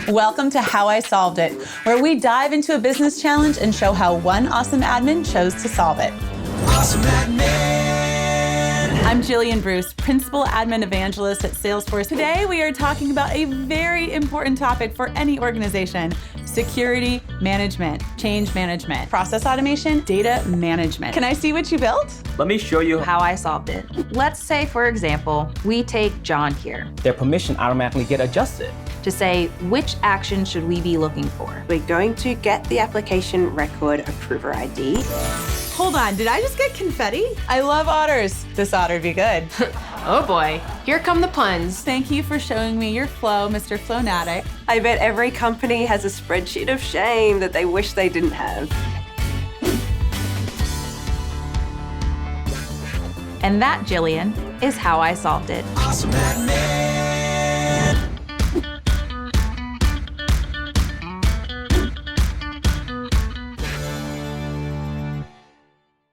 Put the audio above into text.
Welcome to How I Solved It, where we dive into a business challenge and show how one awesome admin chose to solve it. Awesome Admin. I'm Jillian Bruce, Principal Admin Evangelist at Salesforce. Today we are talking about a very important topic for any organization: security management, change management, process automation, data management. Can I see what you built? Let me show you How I solved it. Let's say, for example, we take John here their permission automatically get adjusted. to say which action should we be looking for. We're going to get the application record approver ID. Hold on, did I just get confetti? I love otters. This otter would be good. Oh boy, here come the puns. Thank you for showing me your flow, Mr. Flownatic. I bet every company has a spreadsheet of shame that they wish they didn't have. And that, Jillian, is how I solved it. Awesome Admin.